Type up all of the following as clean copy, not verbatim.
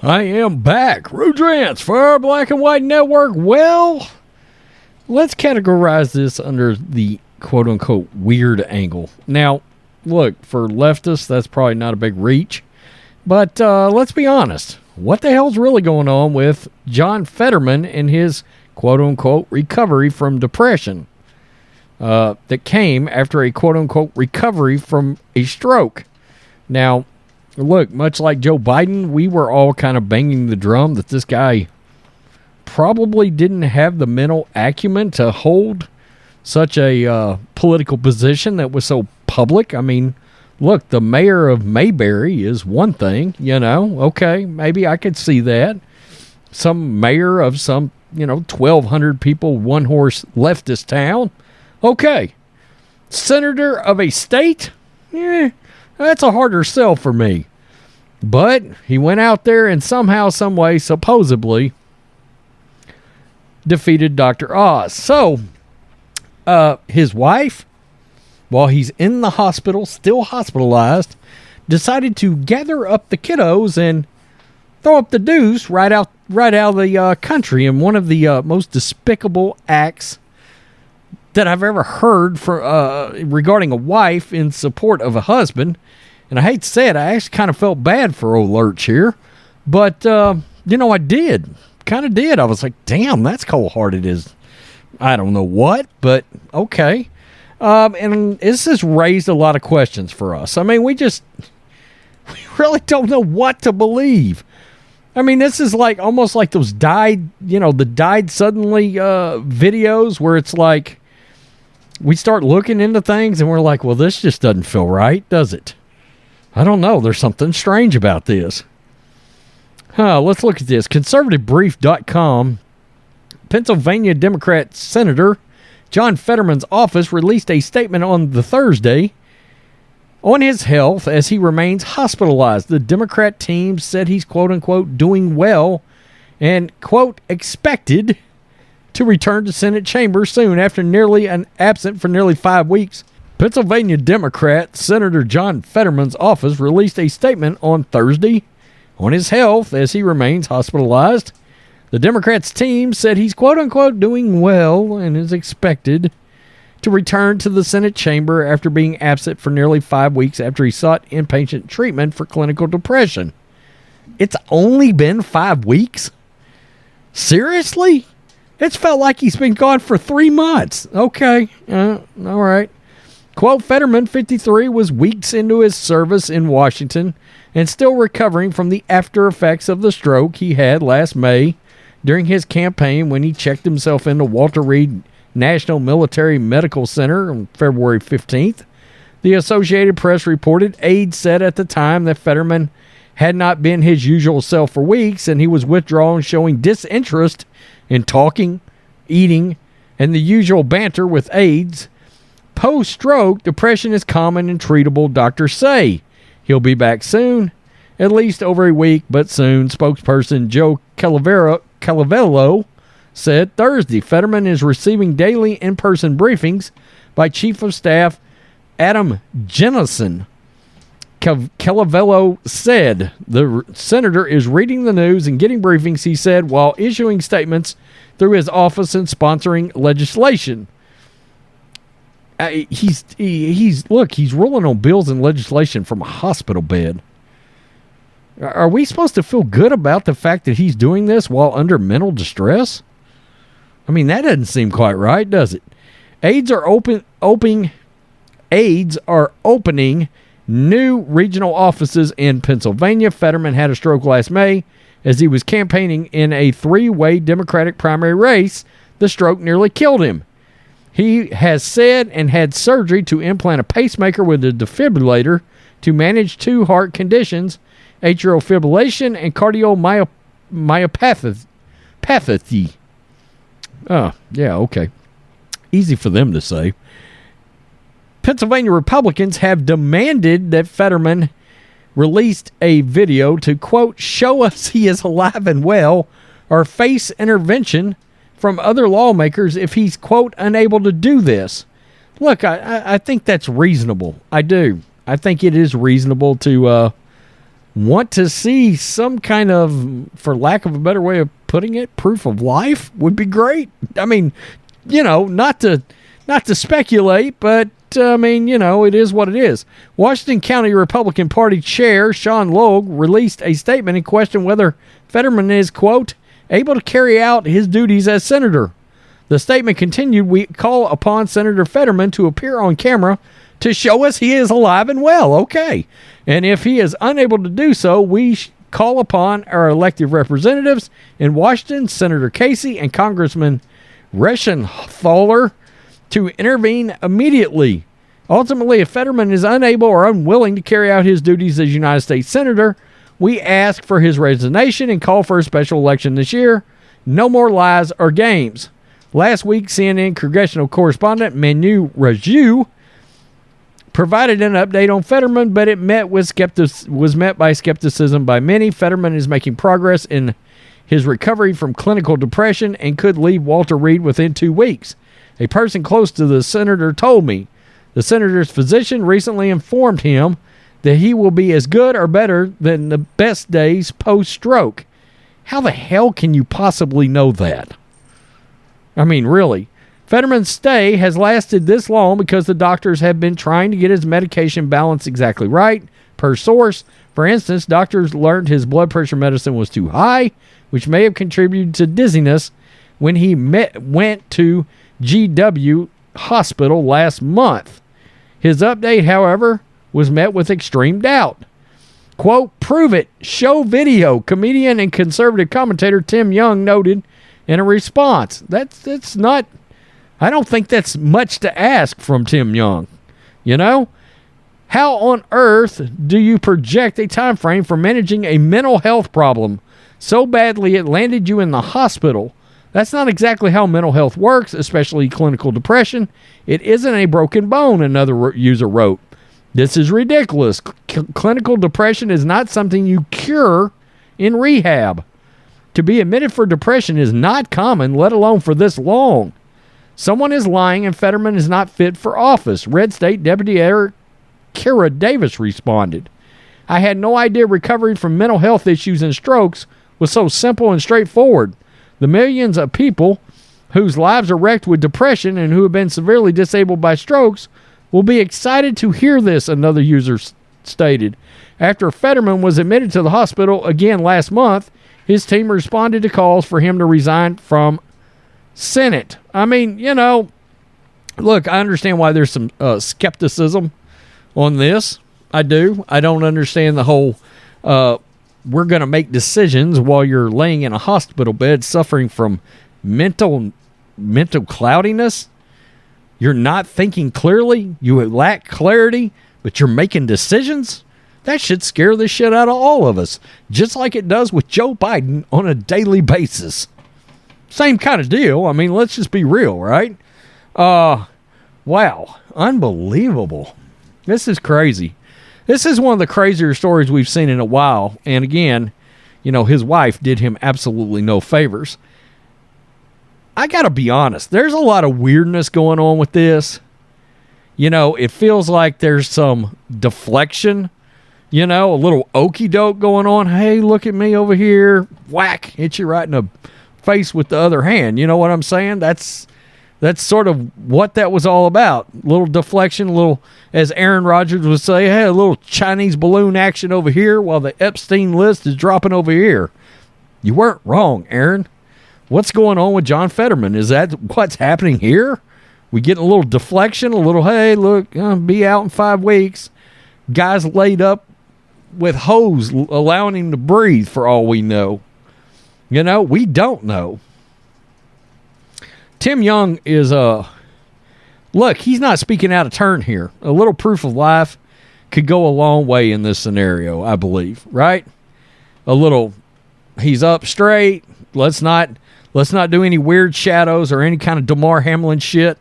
I am back. Rudrance for our Black and White Network. Well, let's categorize this under the quote-unquote weird angle. Now, look, for leftists, that's probably not a big reach. But let's be honest. What the hell's really going on with John Fetterman and his quote-unquote recovery from depression that came after a quote-unquote recovery from a stroke? Now, look, much like Joe Biden, we were all kind of banging the drum that this guy probably didn't have the mental acumen to hold such a political position that was so public. I mean, look, the mayor of Mayberry is one thing, Okay, maybe I could see that. Some mayor of some, 1,200 people, one-horse leftist town. Okay. Senator of a state? That's a harder sell for me. But he went out there and somehow, some way, supposedly defeated Dr. Oz. So, his wife, while he's in the hospital, still hospitalized, decided to gather up the kiddos and throw up the deuce right out of the country in one of the most despicable acts that I've ever heard regarding a wife in support of a husband. And I hate to say it, I actually kind of felt bad for old Lurch here. But, I did. Kind of did. I was like, damn, that's cold-hearted as I don't know what, but okay. And this has raised a lot of questions for us. I mean, we really don't know what to believe. I mean, this is like almost like those died suddenly videos where it's like we start looking into things and we're like, well, this just doesn't feel right, does it? I don't know. There's something strange about this. Let's look at this. ConservativeBrief.com. Pennsylvania Democrat Senator John Fetterman's office released a statement on the Thursday on his health as he remains hospitalized. The Democrat team said he's quote-unquote doing well and, quote, expected to return to Senate chamber soon after absent for nearly 5 weeks. Pennsylvania Democrat Senator John Fetterman's office released a statement on Thursday on his health as he remains hospitalized. The Democrats' team said he's quote-unquote doing well and is expected to return to the Senate chamber after being absent for nearly 5 weeks after he sought inpatient treatment for clinical depression. It's only been 5 weeks? Seriously? It's felt like he's been gone for 3 months. Okay, all right. Quote, Fetterman, 53, was weeks into his service in Washington and still recovering from the after effects of the stroke he had last May during his campaign when he checked himself into Walter Reed National Military Medical Center on February 15th. The Associated Press reported aides said at the time that Fetterman had not been his usual self for weeks and he was withdrawn, showing disinterest in talking, eating, and the usual banter with aides. Post-stroke, depression is common and treatable, doctors say. He'll be back soon, at least over a week, but soon. Spokesperson Joe Calavello said Thursday Fetterman is receiving daily in-person briefings by Chief of Staff Adam Jennison. Calavello said the senator is reading the news and getting briefings, he said, while issuing statements through his office and sponsoring legislation. He's ruling on bills and legislation from a hospital bed. Are we supposed to feel good about the fact that he's doing this while under mental distress? I mean, that doesn't seem quite right, does it? Aides are opening new regional offices in Pennsylvania. Fetterman had a stroke last May as he was campaigning in a 3-way Democratic primary race. The stroke nearly killed him. He has said and had surgery to implant a pacemaker with a defibrillator to manage 2 heart conditions, atrial fibrillation and cardiomyopathy. Oh, yeah, okay. Easy for them to say. Pennsylvania Republicans have demanded that Fetterman released a video to, quote, show us he is alive and well or face intervention from other lawmakers if he's, quote, unable to do this. Look, I think that's reasonable. I do. I think it is reasonable to want to see some kind of, for lack of a better way of putting it, proof of life would be great. I mean, not to speculate, but I mean, it is what it is. Washington County Republican Party Chair Sean Logue released a statement and questioned whether Fetterman is, quote, able to carry out his duties as senator. The statement continued, we call upon Senator Fetterman to appear on camera to show us he is alive and well. Okay. And if he is unable to do so, we call upon our elected representatives in Washington, Senator Casey and Congressman Reschenthaler, to intervene immediately. Ultimately, if Fetterman is unable or unwilling to carry out his duties as United States Senator, we ask for his resignation and call for a special election this year. No more lies or games. Last week, CNN congressional correspondent Manu Raju provided an update on Fetterman, but it was met by skepticism by many. Fetterman is making progress in his recovery from clinical depression and could leave Walter Reed within 2 weeks. A person close to the senator told me the senator's physician recently informed him that he will be as good or better than the best days post-stroke. How the hell can you possibly know that? I mean, really. Fetterman's stay has lasted this long because the doctors have been trying to get his medication balance exactly right, per source. For instance, doctors learned his blood pressure medicine was too high, which may have contributed to dizziness when he went to GW Hospital last month. His update, however, was met with extreme doubt. Quote, prove it, show video, comedian and conservative commentator Tim Young noted in a response. That's not, I don't think that's much to ask from Tim Young. How on earth do you project a time frame for managing a mental health problem so badly it landed you in the hospital? That's not exactly how mental health works, especially clinical depression. It isn't a broken bone, another user wrote. This is ridiculous. Clinical depression is not something you cure in rehab. To be admitted for depression is not common, let alone for this long. Someone is lying and Fetterman is not fit for office. Red State Deputy Eric Kara Davis responded. I had no idea recovery from mental health issues and strokes was so simple and straightforward. The millions of people whose lives are wrecked with depression and who have been severely disabled by strokes will be excited to hear this, another user stated. After Fetterman was admitted to the hospital again last month, his team responded to calls for him to resign from Senate. I mean, look, I understand why there's some skepticism on this. I do. I don't understand the whole we're going to make decisions while you're laying in a hospital bed suffering from mental cloudiness. You're not thinking clearly. You lack clarity, but you're making decisions. That should scare the shit out of all of us, just like it does with Joe Biden on a daily basis. Same kind of deal. I mean, let's just be real, right? Wow. Unbelievable. This is crazy. This is one of the crazier stories we've seen in a while. And again, his wife did him absolutely no favors. I got to be honest. There's a lot of weirdness going on with this. It feels like there's some deflection, a little okey doke going on. Hey, look at me over here. Whack. Hit you right in the face with the other hand. You know what I'm saying? That's sort of what that was all about. A little deflection, a little, as Aaron Rodgers would say, hey, a little Chinese balloon action over here while the Epstein list is dropping over here. You weren't wrong, Aaron. What's going on with John Fetterman? Is that what's happening here? We get a little deflection, a little, hey, look, be out in 5 weeks. Guys laid up with hose, allowing him to breathe for all we know. We don't know. Tim Young is, look, he's not speaking out of turn here. A little proof of life could go a long way in this scenario, I believe, right? A little, he's up straight. Let's not do any weird shadows or any kind of Damar Hamlin shit.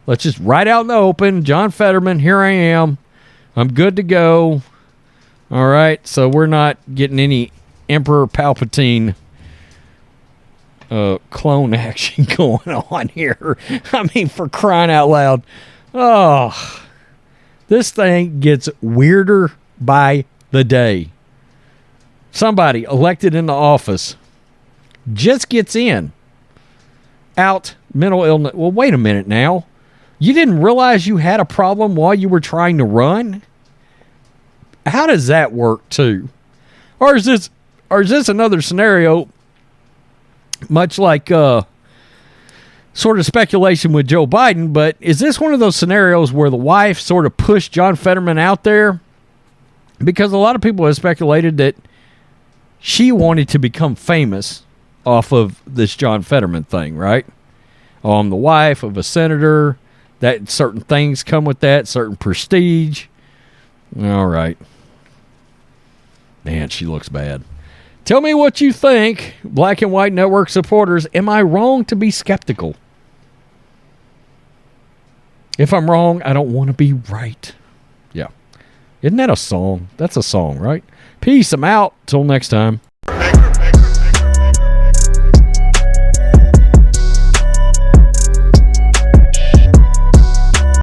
Let's just right out in the open. John Fetterman, here I am. I'm good to go. All right, so we're not getting any Emperor Palpatine clone action going on here. I mean, for crying out loud. Oh, this thing gets weirder by the day. somebody elected into office just gets out mental illness. Well, wait a minute now. You didn't realize you had a problem while you were trying to run? How does that work too? Or is this another scenario much like sort of speculation with Joe Biden, but is this one of those scenarios where the wife sort of pushed John Fetterman out there? Because a lot of people have speculated that she wanted to become famous off of this John Fetterman thing, right? I'm the wife of a senator. That certain things come with that, certain prestige. All right. Man, she looks bad. Tell me what you think, Black and White Network supporters. Am I wrong to be skeptical? If I'm wrong, I don't want to be right. Yeah. Isn't that a song? That's a song, right? Peace. I'm out. Till next time.